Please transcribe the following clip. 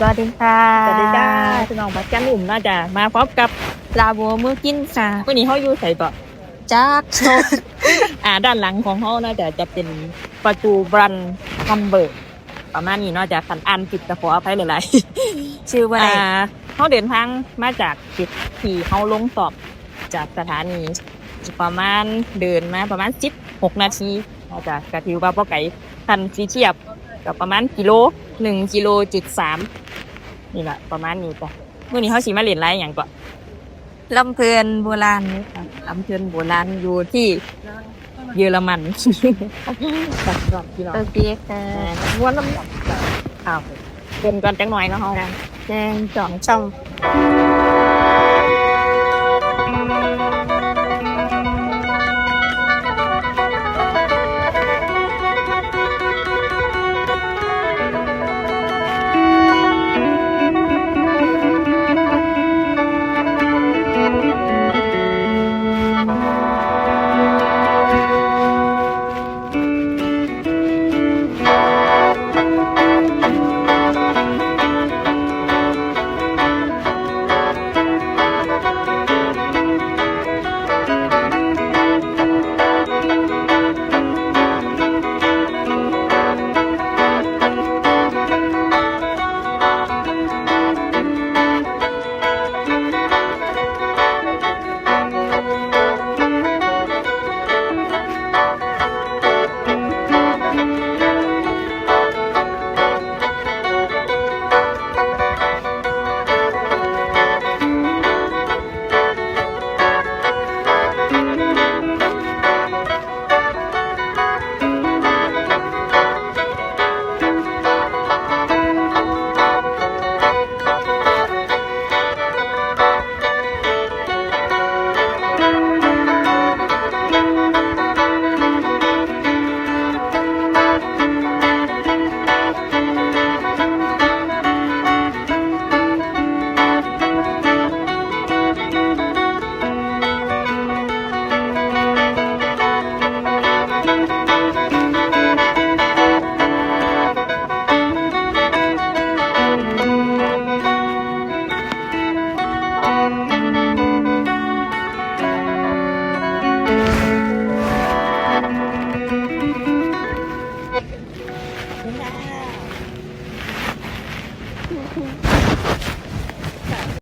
วัสดีค่ะสวัสดีจ้าพี่น้องบัดจันอุ่มน่าจะมาพร้อมกับ ลาบัวมือกินค่ะวันนี้เขาอยู่ใส่บ่ จักโชก ด้านหลังของเขาน่าจะเป็นประตูบรันคัมเบิร์กประมาณนี้เนาะจะขันอันผิดแต่ขออภัยหลายๆ ชื่อว่าอะไร เขาเดินทางมาจากจุดที่เขาลงสอบจากสถานีประมาณเดินมาประมาณ16 นาทีน่าจะกระทิวว่าบ่ไก่คันสีเทียบกับประมาณ1.3 กิโลนี่แหละประมาณนี้จ้ะมื้อนี้เขาสิมาเล่นไรอย่างก่อน ลำเพลินโบราณนี่ค่ะ ลำเชิญโบราณอยู่ที่เยอรมันตัดก่อนพี่น้อง โอเคค่ะ ม้วนน้ำหนักอ้าวเป็นก่อนจังหน่อยเนาะเฮา แจงจ่องช่อง